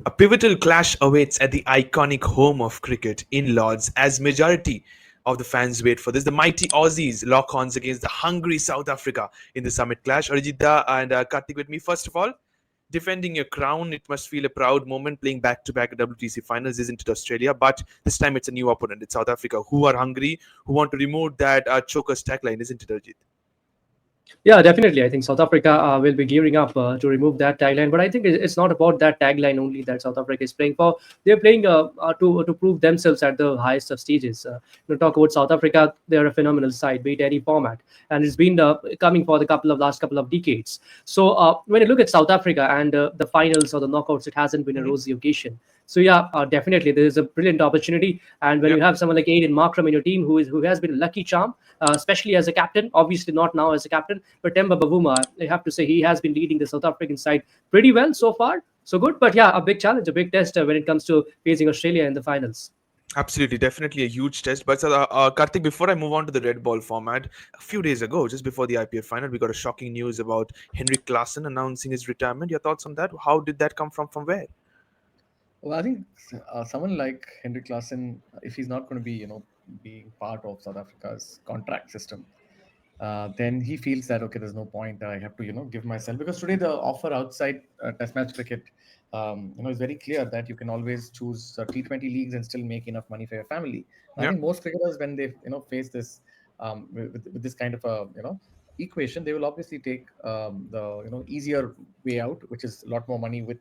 A pivotal clash awaits at the iconic home of cricket in Lords as majority of the fans wait for this. The mighty Aussies lock horns against the hungry South Africa in the summit clash. Arijita and Karthik with me. First of all, defending your crown, it must feel a proud moment playing back to back WTC finals, isn't it, Australia? But this time it's a new opponent. It's South Africa who are hungry, who want to remove that choker's tagline, isn't it, Arjit? Yeah, definitely. I think South Africa will be gearing up to remove that tagline. But I think it's not about that tagline only that South Africa is playing for. They're playing to prove themselves at the highest of stages. Talk about South Africa, they're a phenomenal side, be it any format, and it's been coming for the last couple of decades. So when you look at South Africa and the finals or the knockouts, it hasn't been a Mm-hmm. rosy occasion. So yeah, definitely there is a brilliant opportunity. And when you Yep. have someone like Aiden Markram in your team who has been a lucky charm, especially as a captain, obviously not now as a captain, but Temba Bavuma, I have to say he has been leading the South African side pretty well so far. So good, but yeah, a big challenge, a big test when it comes to facing Australia in the finals. Absolutely, definitely a huge test. But Karthik, before I move on to the red ball format, a few days ago, just before the IPL final, we got a shocking news about Henrik Klassen announcing his retirement. Your thoughts on that? How did that come from? From where? Well, I think someone like Henrik Klassen, if he's not going to be, being part of South Africa's contract system, then he feels that okay, there's no point. I have to, give myself because today the offer outside Test match cricket, is very clear that you can always choose T20 leagues and still make enough money for your family. And I Yeah, think most cricketers, when they, face this with this kind of a, equation, they will obviously take the easier way out, which is a lot more money with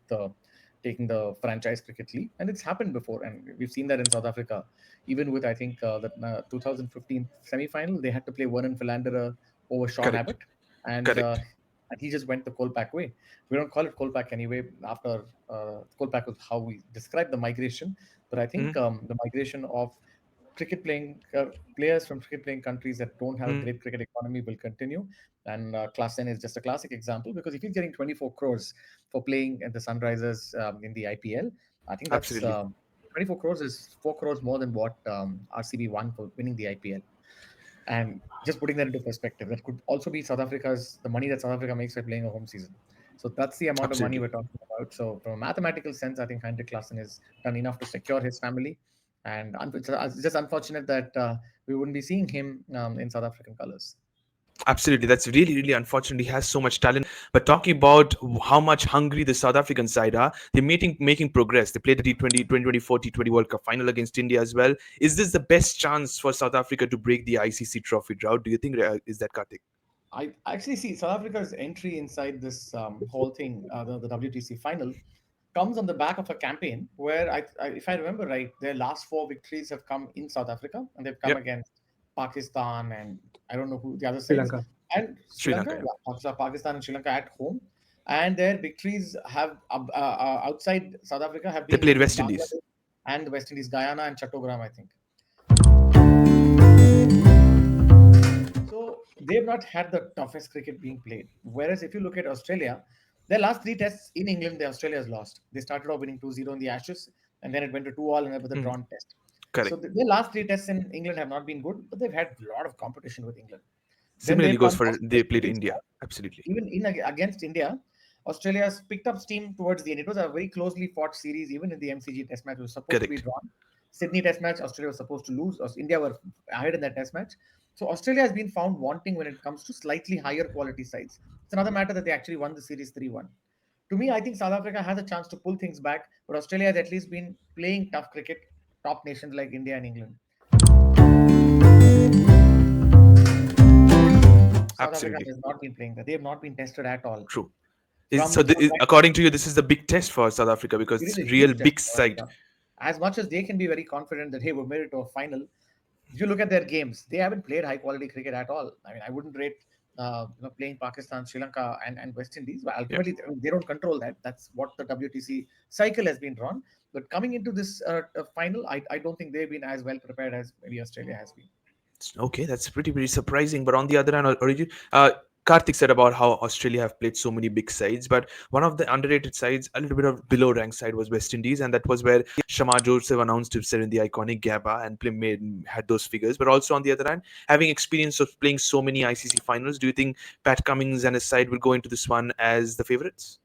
taking the franchise cricket league, and it's happened before, and we've seen that in South Africa even with I think the 2015 semi-final, they had to play Vernon Philander over Sean correct, Abbott, and correct. and he just went the Kolpak way. We don't call it Kolpak anyway. After Kolpak was how we describe the migration, but I Mm-hmm. think the migration of cricket playing players from cricket playing countries that don't have a Mm-hmm. great cricket economy will continue. And Klassen is just a classic example because if he's getting 24 crores for playing at the Sunrisers in the IPL, I think that's Absolutely. 24 crores is 4 crores more than what RCB won for winning the IPL. And just putting that into perspective, that could also be South Africa's the money that South Africa makes by playing a home season. So that's the amount of money Absolutely. we're talking about. So from a mathematical sense, I think Heinrich Klaassen has done enough to secure his family. And it's just unfortunate that we wouldn't be seeing him in South African colors. Absolutely. That's really, really unfortunate. He has so much talent. But talking about how much hungry the South African side are, they're making progress. They played the T20, 2024 T20 World Cup final against India as well. Is this the best chance for South Africa to break the ICC trophy drought? Do you think, is that Karthik? I actually see South Africa's entry inside this whole thing, the WTC final, comes on the back of a campaign where, if I remember right, their last four victories have come in South Africa, and they've come Yep. against Pakistan and I don't know who the other Sri sides, Lanka. and Sri Sri Lanka, Lanka, yeah. yeah, Pakistan and Sri Lanka at home, and their victories have outside South Africa have They been played in West Indies. Bangladesh and the West Indies, Guyana and Chattogram, I think. So they've not had the toughest cricket being played. Whereas if you look at Australia, their last three tests in England, the Australia has lost. They started off winning 2-0 in the Ashes, and then it went to 2-all and with a Mhm. drawn test. So Correct. their last three tests in England have not been good, but they've had a lot of competition with England. Then Similarly they've goes come for they played Australia's India. Absolutely. even in against India. Australia's picked up steam towards the end. It was a very closely fought series, even in the MCG Test match. It was supposed to be Correct. drawn. Sydney Test match, Australia was supposed to lose. India were ahead in that Test match. So Australia has been found wanting when it comes to slightly higher quality sides. It's another matter that they actually won the series 3-1. To me, I think South Africa has a chance to pull things back, but Australia has at least been playing tough cricket, top nations like India and England. South Africa Absolutely. has not been playing that. They have not been tested at all. True. From right According to you, this is the big test for South Africa because It is it's a real huge test big for side. Africa. As much as they can be very confident that hey, we're made it to a final, if you look at their games, they haven't played high quality cricket at all. I mean, I wouldn't rate playing Pakistan, Sri Lanka, and West Indies. But Yeah. ultimately, I mean, they don't control that. That's what the WTC cycle has been drawn. But coming into this final, I don't think they've been as well prepared as maybe Australia has been. Okay, that's pretty surprising. But on the other hand, Karthik said about how Australia have played so many big sides, but one of the underrated sides, a little bit of below ranked side, was West Indies, and that was where Shama Joseph announced himself in the iconic Gabba and had those figures. But also on the other hand, having experience of playing so many ICC finals, do you think Pat Cummins and his side will go into this one as the favorites?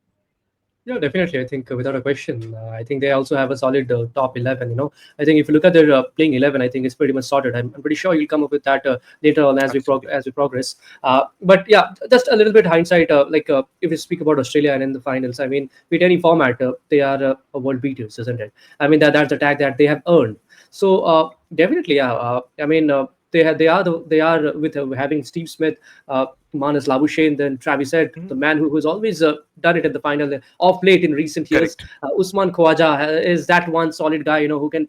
Yeah, definitely. I think without a question, I think they also have a solid top 11. I think if you look at their playing 11, I think it's pretty much sorted. I'm pretty sure you'll come up with that later on as Absolutely. as we progress. But yeah, just a little bit hindsight. If we speak about Australia and in the finals, I mean, with any format, they are world beaters, isn't it? I mean, that's the tag that they have earned. So definitely, yeah. I mean, they are with having Steve Smith, Manus Labuschagne, then Travis Head, the Mhm. man who's always done it in the final of late in recent years. Correct. Usman Khawaja is that one solid guy, who can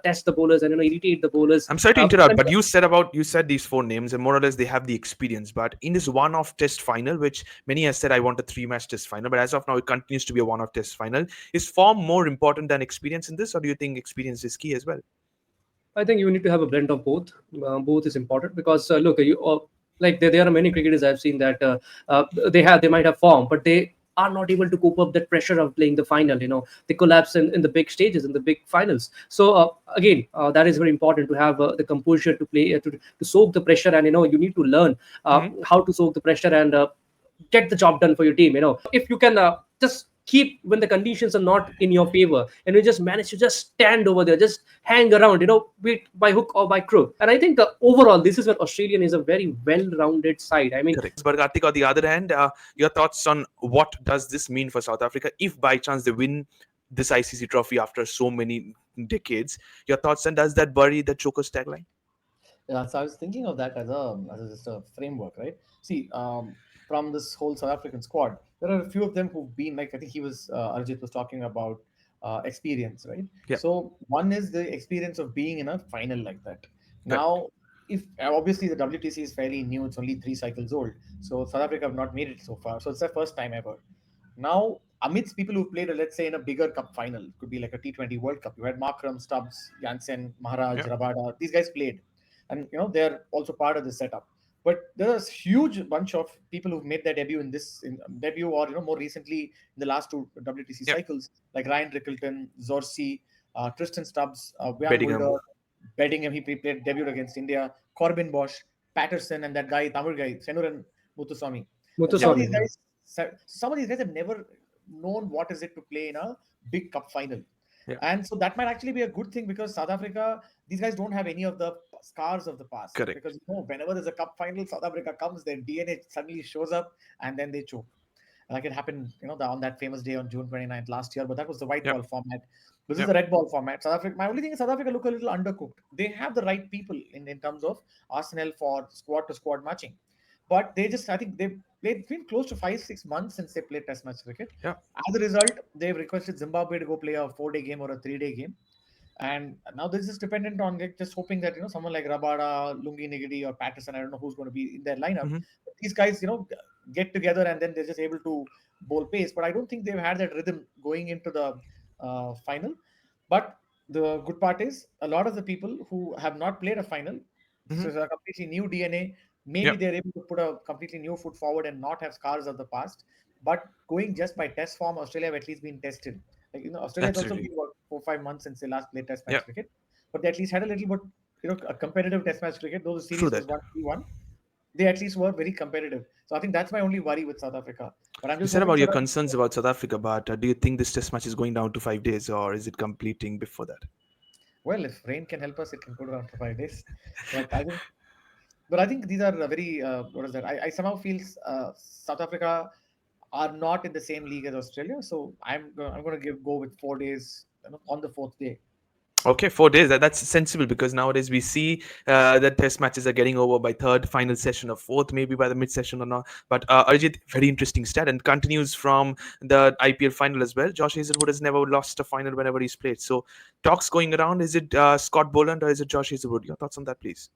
test the bowlers and irritate the bowlers. I'm sorry to And interrupt, but you said these four names, and more or less they have the experience. But in this one-off test final, which many have said I want a three-match test final, but as of now it continues to be a one-off test final. Is form more important than experience in this, or do you think experience is key as well? I think you need to have a blend of both. Both is important because look, like there are many cricketers I've seen that they might have form, but they are not able to cope up that pressure of playing the final. They collapse in the big stages, in the big finals. So again, that is very important to have the composure to play to soak the pressure, and you need to learn Hmm. how to soak the pressure and get the job done for your team. If you can just keep when the conditions are not in your favor, and you just manage to just stand over there, just hang around, be it by hook or by crook. And I think overall this is where Australian is a very well-rounded side. I mean, Correct. But Karthik, on the other hand, your thoughts on what does this mean for South Africa if by chance they win this ICC trophy after so many decades? Your thoughts, and does that bury the Chokers tagline? Yeah, so I was thinking of that as just a framework, right? See, from this whole South African squad, there are a few of them who've been like I think Arjit was talking about experience, right? Yeah. So one is the experience of being in a final like that. Correct. Now, if obviously the WTC is fairly new, it's only 3 cycles old, so South Africa have not made it so far, so it's their first time ever. Now, amidst people who played, let's say, in a bigger cup final, it could be like a T20 World Cup. You had Markram, Stubbs, Jansen, Maharaj, Yeah. Rabada. These guys played, and they're also part of the setup. But there's a huge bunch of people who've made their debut debut, or more recently in the last two WTC Yeah. cycles, like Ryan Rickelton, Zorsi, Tristan Stubbs, Wian Bedingham. Mulder, Beddingham. He played debuted against India. Corbin Bosch, Patterson, and that guy Tamil guy Senuran Muthuswamy. And some Yeah. of these Muthuswamy, yeah. guys some of these guys have never known what is it to play in a big cup final. Yeah. And so that might actually be a good thing because South Africa, these guys don't have any of the scars of the past. Correct. Because whenever there's a cup final, South Africa comes, their DNA suddenly shows up, and then they choke. Like it happened, on that famous day on June 29th last year, but that was the white Yeah. ball format. This is Yeah. the red ball format. South Africa, my only thing is South Africa look a little undercooked. They have the right people in terms of Arsenal for squad to squad matching. But I think they've played, it's been close to 5, 6 months since they played Test match cricket. Yeah. As a result, they've requested Zimbabwe to go play a 4-day game or a 3-day game. And now this is dependent on like, just hoping that someone like Rabada, Lungi Nigiri, or Patterson, I don't know who's going to be in their lineup. Hmm. But these guys, get together and then they're just able to bowl pace. But I don't think they've had that rhythm going into the final. But the good part is a lot of the people who have not played a final, this Hmm. is a completely new DNA. Maybe Yeah. they're able to put a completely new foot forward and not have scars of the past. But going just by test form, Australia have at least been tested. Like Australia has also Absolutely. been about 4 5 months since they last played Test Yeah. match cricket, but they at least had a little bit, a competitive Test match cricket. Though the True series was that. 1-3-1, they at least were very competitive. So I think that's my only worry with South Africa. But I'm You just said hoping about for your a concerns about South Africa, but do you think this test match is going down to 5 days, or is it completing before that? well. If rain can help us, it can go down to 5 days. But I think these are very what is that? I somehow feel South Africa are not in the same league as Australia. So I'm going to go with 4 days on the fourth day. Okay, 4 days. That's sensible because nowadays we see that test matches are getting over by third, final session, or fourth, maybe by the mid session or not. But Arjit, very interesting stat and continues from the IPL final as well. Josh Hazelwood has never lost a final whenever he's played. So, talks going around. Is it Scott Boland or is it Josh Hazelwood? Your thoughts on that, please?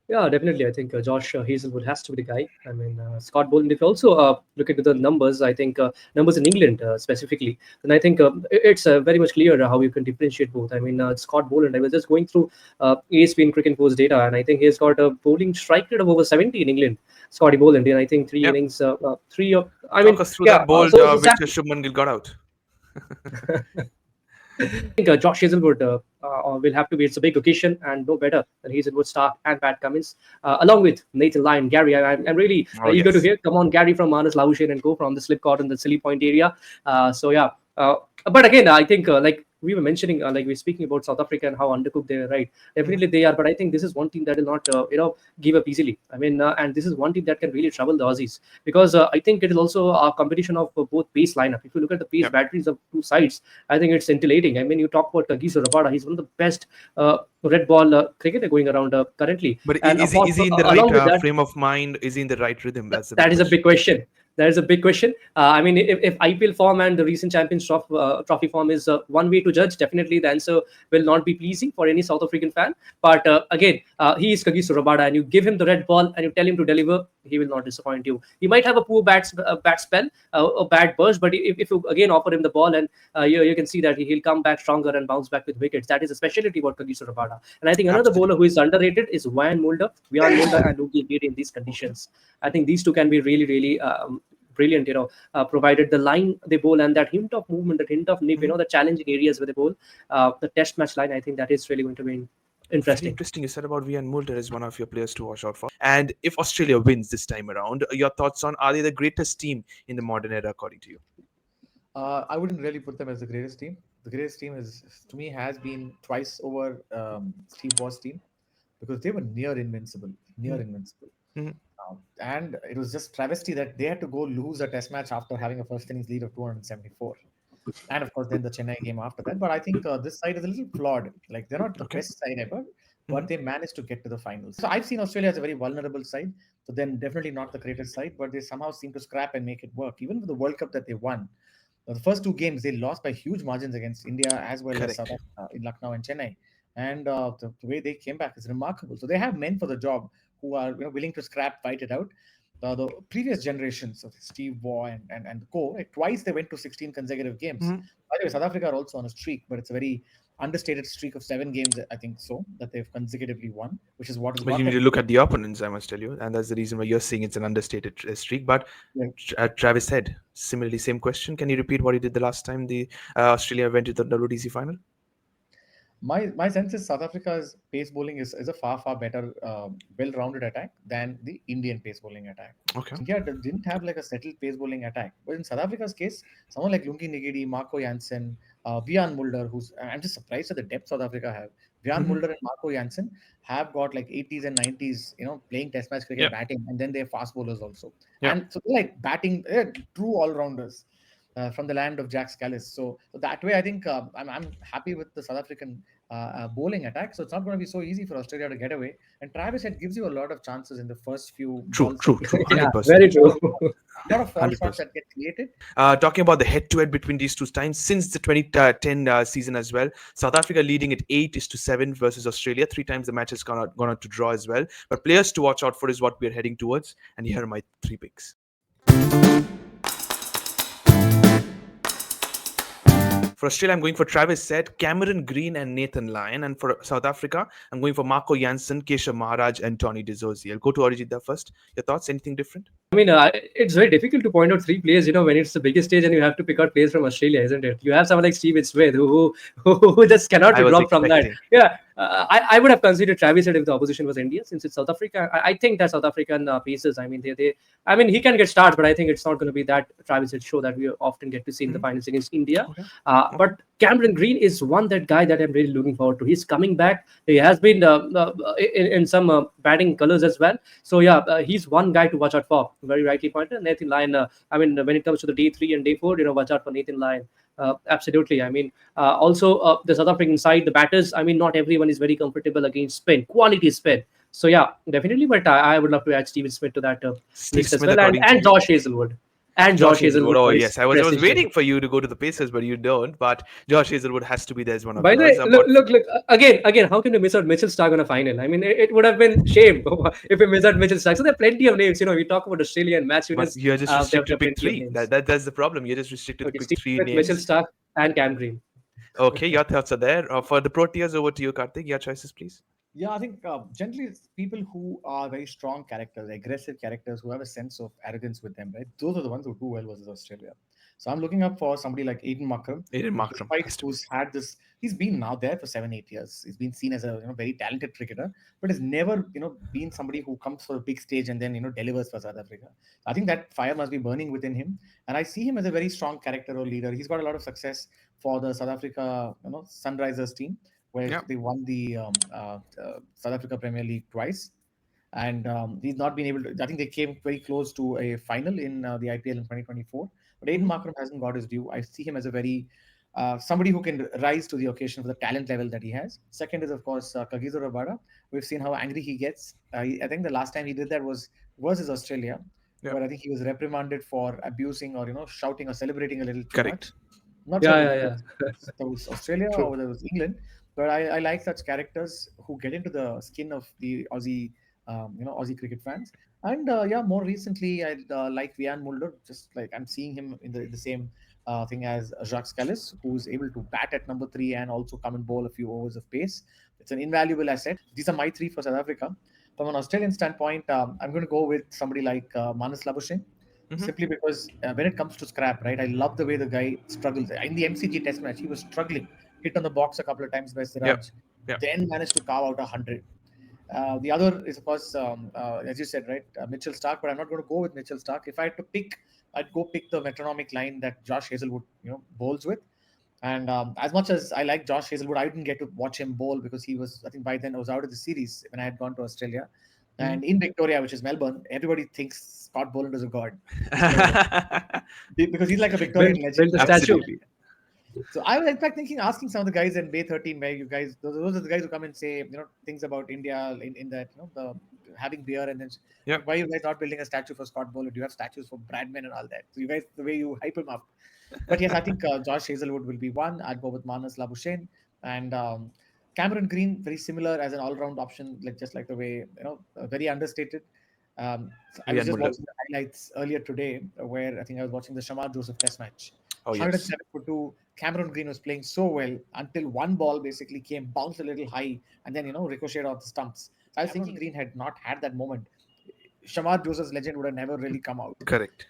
Yeah, definitely. I think Josh Hazelwood has to be the guy. I mean, Scott Boland. If you also look into the numbers, I think numbers in England specifically, then I think it's very much clear how you can differentiate both. I mean, Scott Boland. I was just going through ESPN Cricket Post data, and I think he's got a bowling strike rate of over 70 in England. Scotty Boland, and I think three Yeah. innings, three. I mean, Talk us through yeah. that bold So which Shubman Gill got out. I think Josh Hazelwood will have to be. It's a big occasion, and no better than Hazlewood, Stark, and Pat Cummins, along with Nathan Lyon, Gary. I'm really Oh eager to yes. hear. Come on, Gary from Manas Laushin and go from the slip court in the silly point area. So yeah, but again, I think like we were mentioning, like we're speaking about South Africa and how undercooked they are, right? Definitely they are, but I think this is one team that will not, give up easily. I mean, and this is one team that can really trouble the Aussies because I think it is also a competition of both pace lineup. If you look at the pace Yep. batteries of two sides, I think it's scintillating. I mean, you talk about Kagiso Rabada, he's one of the best red ball cricketer going around currently, But and apart is he in the right along with that, frame of mind? Is he in the right rhythm? That's the big that is a question. big question. That is a big question. I mean, if IPL form and the recent Champions Trophy form is one way to judge, definitely the answer will not be pleasing for any South African fan. But again, he is Kagiso Rabada, and you give him the red ball and you tell him to deliver, he will not disappoint you. He might have a poor bat spell, a bad burst, but if you again offer him the ball, and you can see that he'll come back stronger and bounce back with wickets. That is a specialty about Kagiso Rabada. And I think another bowler Absolutely. who is underrated is Vian Mulder and Luki Giri in these conditions. I think these two can be really, really brilliant, provided the line they bowl and that hint of movement, that hint of nip, Mhm. the challenging areas where they bowl. The test match line, I think that is really going to be Very interesting. interesting. You said about Vian Mulder as one of your players to watch out for. And if Australia wins this time around, your thoughts on are they the greatest team in the modern era, according to you? I wouldn't really put them as the greatest team. The greatest team is, to me, has been twice over Steve Waugh's team because they were near invincible, near invincible. Mhm. And it was just travesty that they had to go lose a test match after having a first innings lead of 274. And of course, then the Chennai game after that. But I think this side is a little flawed. Like they're not the Okay. best side ever, but Mhm. they managed to get to the finals. So I've seen Australia as a very vulnerable side. So then definitely not the greatest side, but they somehow seem to scrap and make it work. Even with the World Cup that they won, the first two games they lost by huge margins against India as well as South Correct. Africa in Lucknow and Chennai. And the way they came back is remarkable. So they have men for the job who are willing to scrap, fight it out. The previous generations of Steve Waugh and the co, like, twice they went to 16 consecutive games. Mhm. By the way, South Africa are also on a streak, but it's a very understated streak of 7 games, I think so, that they've consecutively won, which is what has But you got need them to to look at the opponents, I must tell you, and that's the reason why you're saying it's an understated streak. But the Travis said similarly, same question. Can you repeat what he did the last time the Australia went to the WTC final? My sense is South Africa's pace bowling is a far better well-rounded attack than the Indian pace bowling attack. Okay. So India didn't have like a settled pace bowling attack, but in South Africa's case, someone like Lungi Nigiri, Marco Jansen, Vian Mulder, who's I'm just surprised at the depth South Africa have. Vian Hmm. Mulder and Marco Jansen have got like 80s and 90s, playing Test match cricket, Yep. batting, and then they're fast bowlers also. Yep. And so they're like batting, they're true all-rounders. From the land of Jack Scalise. So that way, I think I'm happy with the South African bowling attack. So it's not going to be so easy for Australia to get away. And Travis, it gives you a lot of chances in the first few True, balls that true, they true. Yeah, 100%. very true. a lot of false shots 100%. that get created. Talking about the head-to-head between these two times since the 2010 season as well. South Africa leading at 8-7 versus Australia. Three times the match has gone out to draw as well. But players to watch out for is what we are heading towards. And here are my three picks. For Australia, I'm going for Travis Said, Cameron Green, and Nathan Lyon. And for South Africa, I'm going for Marco Jansen, Keshav Maharaj, and Tony D'Souza. I'll go to Arijita first. Your thoughts? Anything different? I mean, it's very difficult to point out three players, when it's the biggest stage and you have to pick out players from Australia, isn't it? You have someone like Steven Smith who just cannot I be was dropped from that. expecting. Yeah, I would have considered Travis Head if the opposition was India, since it's South Africa. I think that South African pacers, I mean, I mean, he can get starts, but I think it's not going to be that Travis Head show that we often get to see in the Mhm. finals against India. Okay. Okay. But Cameron Green is that guy that I'm really looking forward to. He's coming back. He has been in some batting colors as well. So yeah, he's one guy to watch out for. Very rightly pointed. Nathan Lyon. I mean, when it comes to the day 3 and day 4, watch out for Nathan Lyon. Absolutely. I mean, also the South African side, the batters. I mean, not everyone is very comfortable against spin, quality spin. So yeah, definitely. But I would love to add Steven Smith to that Steve list as Smith, well, and according to and you. Josh Hazelwood, and Josh Josh Hazelwood. Hazelwood Oh for his yes, I was prestige debut. waiting for you to go to the Pacers, but you don't. But Josh Hazelwood has to be there as one of By the yours. way, look, What? look, look again. How can we miss out Mitchell Stark on a final? I mean, it would have been shame if we miss out Mitchell Stark. So there are plenty of names. We talk about Australian match But winners. you're just There restricted are to pick plenty of three. names. That's the problem. You're just restricted to Okay, pick Steve three Smith, Mitchell names. Stark, and Cam Green. Okay, your thoughts are there. For the Proteas, over to you, Karthik. Your choices, please. Yeah, I think generally it's people who are very strong characters, aggressive characters, who have a sense of arrogance with them, right? Those are the ones who do well versus Australia. So I'm looking up for somebody like Aiden Markram, Aiden Markram despite has to be. who's had this. He's been now there for 7, 8 years. He's been seen as a very talented cricketer, but has never been somebody who comes for a big stage and then delivers for South Africa. I think that fire must be burning within him, and I see him as a very strong character or leader. He's got a lot of success for the South Africa Sunrisers team, where Yeah, they won the South Africa Premier League twice, and he's not been able to. I think they came very close to a final in the IPL in 2024, but Aiden Mhm. Markram hasn't got his due. I see him as a very somebody who can rise to the occasion for the talent level that he has. Second is of course Kagiso Rabada. We've seen how angry he gets. I think the last time he did that was versus Australia, Yeah, where I think he was reprimanded for abusing or shouting or celebrating a little too correct. much. Not sure Yeah, whether yeah, that yeah. was Australia or True. whether it was England, but I like such characters who get into the skin of the Aussie, Aussie cricket fans. And yeah, more recently, I like Vian Mulder. Just like I'm seeing him in the same thing as Jacques Callis, who's able to bat at number three and also come and bowl a few overs of pace. It's an invaluable asset. These are my three for South Africa. From an Australian standpoint, I'm going to go with somebody like Manas Labuschagne, Hmm. simply because when it comes to scrap, right, I love the way the guy struggles. In the MCG test match, he was struggling, hit on the box a couple of times by Yeah, Siraj, yeah. then managed to carve out 100. The other is, of course, as you said, right, Mitchell Stark, but I'm not going to go with Mitchell Stark. If I had to pick, I'd go pick the metronomic line that Josh Hazelwood, bowls with. And as much as I like Josh Hazelwood, I didn't get to watch him bowl because he was, I think by then I was out of the series when I had gone to Australia. Mhm. And in Victoria, which is Melbourne, everybody thinks Scott Boland is a god. Just know that. Because he's like a Build, Victorian legend. build the statue. Absolutely. So I was in fact thinking, asking some of the guys in Bay 13, where you guys, those are the guys who come and say, things about India in that, the having beer and then, Yeah. why are you guys not building a statue for Scott Boland? You have statues for Bradman and all that. So you guys, the way you hype him up. But yes, I think Josh Hazelwood will be one. I'd go with Manas Labuschagne and Cameron Green, very similar as an all-round option, like just like the way very understated. So I was Vian just Mulder. watching the highlights earlier today, where I think I was watching the Shamar Joseph Test match. Oh, yes. 107 for two. Cameron Green was playing so well until one ball basically came, bounced a little high, and then ricocheted off the stumps. So I was thinking Green had not had that moment, Shamar Joseph's legend would have never really come out, Correct.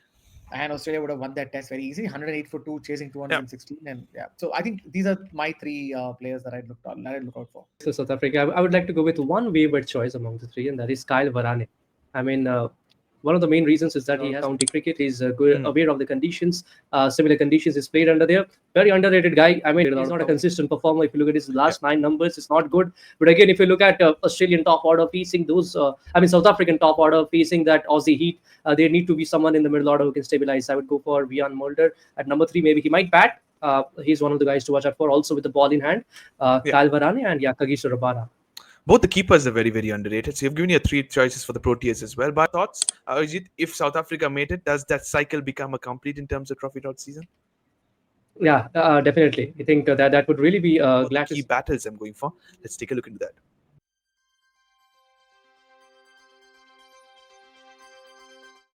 and Australia would have won that test very easy. 108 for two, chasing Yeah. 216, and yeah. So I think these are my three players that I'd look out for. So South Africa, I would like to go with one wayward choice among the three, and that is Kyle Varane. I mean, one of the main reasons is that he has county cricket. He's good, Mm. aware of the conditions, similar conditions he's played under there. Very underrated guy. I mean, he's not a consistent performer. If you look at his last 9 numbers, it's not good. But again, if you look at Australian top order facing those, South African top order facing that Aussie heat, there need to be someone in the middle order who can stabilize. I would go for Vian Mulder at number three. Maybe he might bat. He's one of the guys to watch out for, also with the ball in hand. Yeah. Kyle Varane and Kagiso Rabada. Both the keepers are very, very underrated. So you've given your three choices for the Proteas as well. But thoughts, Ajit, if South Africa made it, does that cycle become a complete in terms of trophy drought season? Yeah, definitely. I think that would really be Both the glad to key battles I'm going for. Let's take a look into that.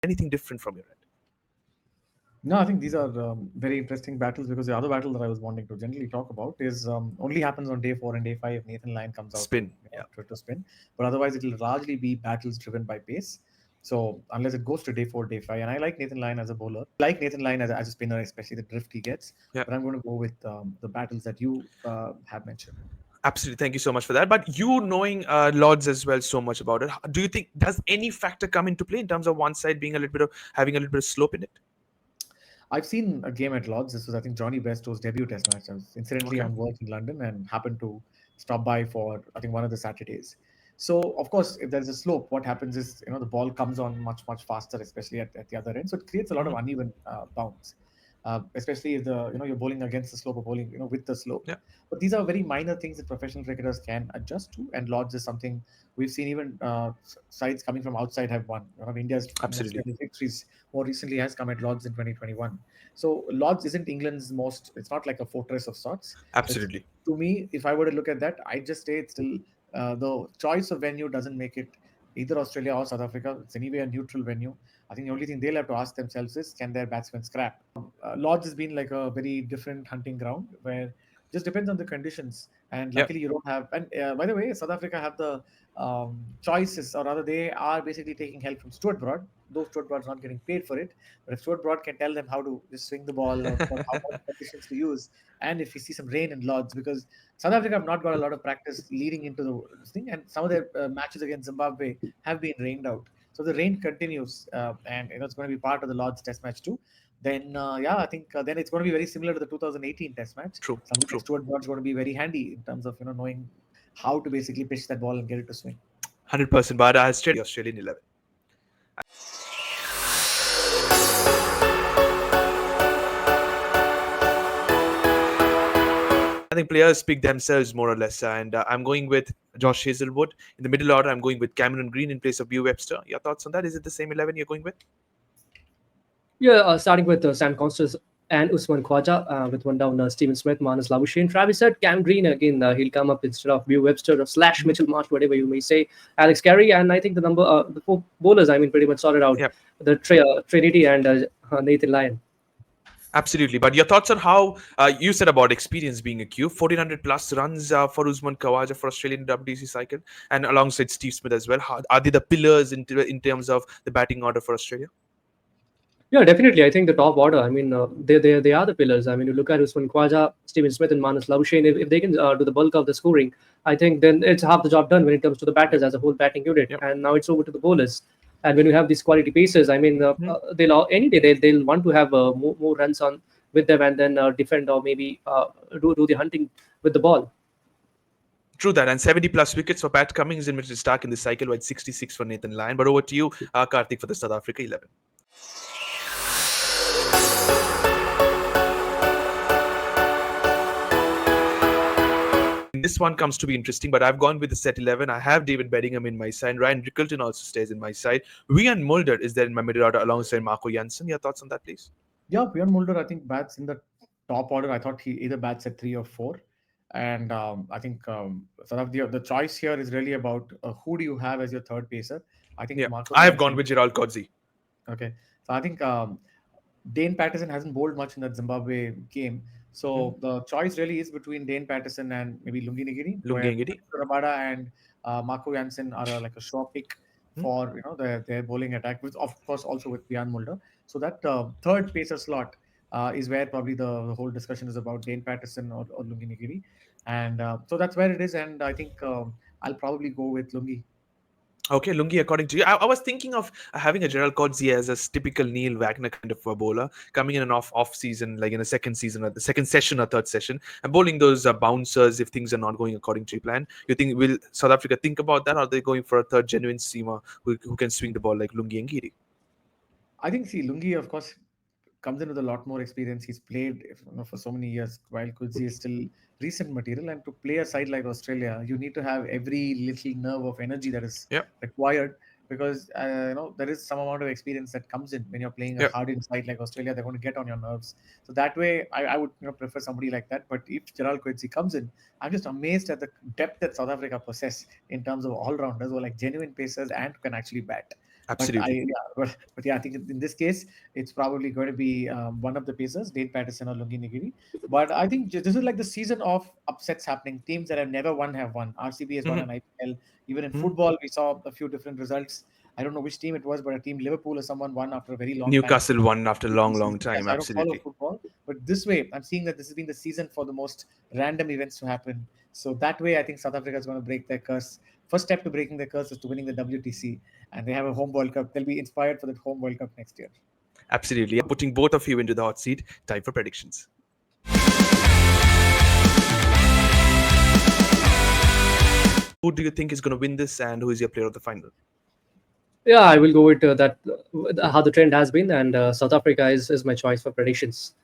Anything different from your end? No, I think these are very interesting battles, because the other battle that I was wanting to generally talk about is only happens on day 4 and day 5 if Nathan Lyon comes out Spin. to spin. But otherwise, it will largely be battles driven by pace. So unless it goes to day 4, day 5, and I like Nathan Lyon as a bowler, I like Nathan Lyon as a spinner, especially the drift he gets. Yeah. But I'm going to go with the battles that you have mentioned. Absolutely. Thank you so much for that. But you knowing Lords as well so much about it, do you think does any factor come into play in terms of one side being a little bit of having a little bit of slope in it? I've seen a game at Lords. This was, I think, Johnny Bairstow's debut test match. I was incidentally Okay. on work in London and happened to stop by for, I think, one of the Saturdays. So, of course, if there's a slope, what happens is, the ball comes on much, much faster, especially at the other end. So it creates a lot of Mhm. uneven bounce, especially if you're bowling against the slope or bowling, with the slope. Yeah. But these are very minor things that professional cricketers can adjust to. And Lords is something we've seen even sides coming from outside have won. One of India's most Absolutely. victories more recently has come at Lords in 2021. So Lords isn't England's most. It's not like a fortress of sorts. Absolutely. To me, if I were to look at that, I just say it's still the choice of venue doesn't make it either Australia or South Africa. It's anyway a neutral venue. I think the only thing they'll have to ask themselves is, can their batsmen scrap? Lords has been like a very different hunting ground where just depends on the conditions. And Yep. luckily, you don't have. And by the way, South Africa have the choices, or rather, they are basically taking help from Stuart Broad, though Stuart Broad's not getting paid for it, but if Stuart Broad can tell them how to just swing the ball or what conditions to use, and if we see some rain in Lords, because South Africa have not got a lot of practice leading into the thing, and some of their matches against Zimbabwe have been rained out. So the rain continues, and it's going to be part of the Lords Test match too. Then yeah, I think then it's going to be very similar to the 2018 Test match. True, Somebody like true. Stuart Broad's going to be very handy in terms of knowing how to basically pitch that ball and get it to swing. 100%. But I straight the Australian 11. I think players speak themselves more or less, and I'm going with Josh Hazlewood. In the middle order, I'm going with Cameron Green in place of Bew Webster. Your thoughts on that? Is it the same 11 you're going with? Yeah, starting with Sam Constance and Usman Khwaja, with one down, Stephen Smith, Manus Labuschagne. Travis said Cam Green again. He'll come up instead of Bew Webster or / Mitchell Marsh, whatever you may say. Alex Carey, and I think the 4 bowlers, I mean, pretty much sorted out. Yep. The Trinity and Nathan Lyon. Absolutely. But your thoughts on how you said about experience being a cue, 1400 plus runs for Usman Khawaja for Australian WTC cycle, and alongside Steve Smith as well. How, are they the pillars in terms of the batting order for Australia? Yeah, definitely. I think the top order. I mean, they are the pillars. I mean, you look at Usman Khwaja, Stephen Smith, and Manus Labuschagne. If they can do the bulk of the scoring, I think then it's half the job done when it comes to the batters as a whole batting unit. Yep. And now it's over to the bowlers. And when you have these quality pacers, I mean, they'll any day they'll want to have more runs on with them and then defend or maybe do the hunting with the ball. True that, and 70 plus wickets for Pat Cummins and Mitchell Starc in this cycle, while 66 for Nathan Lyon. But over to you, Karthik, for the South Africa 11. This one comes to be interesting, but I've gone with the set 11. I have David Bedingham in my side. Ryan Rickelton also stays in my side. Wian Mulder is there in my middle order alongside Marco Jansen. Your thoughts on that, please? Yeah, Bjorn Mulder, I think bats in the top order. I thought he either bats at 3 or 4. And I think sort of the choice here is really about who do you have as your third pacer. I think Marco I have Jansen- gone with Gerald Coetzee. Okay. So I think Dane Patterson hasn't bowled much in that Zimbabwe game. So the choice really is between Dane Patterson and maybe Lungi Nigiri. Lungi Ngidi. Rabada and Marco Jansen are like a sure pick for their bowling attack, with of course also with Bjorn Mulder. So that third pacer slot is where probably the whole discussion is about Dane Patterson or Lungi Nigiri. And so that's where it is. And I think I'll probably go with Lungi. Okay, Lungi, according to you. I was thinking of having a Gerald Coetzee as a typical Neil Wagner kind of a bowler, coming in an off season, like in a second season or the second session or third session, and bowling those bouncers if things are not going according to plan. You think, will South Africa think about that, or are they going for a third genuine seamer who can swing the ball like Lungi Ngidi? I think, see, Lungi, of course, comes in with a lot more experience. He's played for so many years, while Coetzee is still recent material. And to play a side like Australia, you need to have every little nerve of energy that is required, because there is some amount of experience that comes in when you're playing a hardened side like Australia. They're going to get on your nerves. So that way, I would prefer somebody like that. But if Gerald Coetzee comes in, I'm just amazed at the depth that South Africa possess in terms of all-rounders who are like genuine pacers and can actually bat. Absolutely. But I think in this case, it's probably going to be one of the pacers, Dane Patterson or Lungi Nigiri. But I think this is like the season of upsets happening. Teams that have never won have won. RCB has won an IPL. Even in football, we saw a few different results. I don't know which team it was, but a team, Liverpool or someone, won after a very long time. Newcastle won after a long time. Yes, I don't Absolutely. follow football, but this way, I'm seeing that this has been the season for the most random events to happen. So that way, I think South Africa is going to break their curse. First step to breaking their curse is to winning the WTC, and they have a home World Cup. They'll be inspired for that home World Cup next year. Absolutely. Putting both of you into the hot seat. Time for predictions. Who do you think is going to win this, and who is your player of the final? Yeah, I will go with that. How the trend has been, and South Africa is my choice for predictions.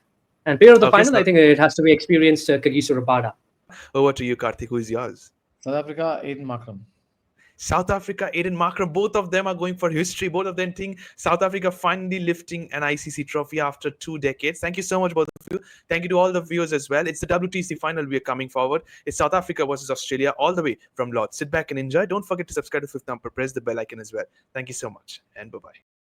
And player of the final, I think it has to be experienced Kagiso Rabada. Over to you, Karthik. Who is yours? South Africa, Aiden Markram. South Africa, Aiden Markram, both of them are going for history. Both of them think South Africa finally lifting an ICC trophy after 2 decades. Thank you so much, both of you. Thank you to all the viewers as well. It's the WTC final we are coming forward. It's South Africa versus Australia all the way from Lords. Sit back and enjoy. Don't forget to subscribe to Fifth Number. Press the bell icon as well. Thank you so much, and bye-bye.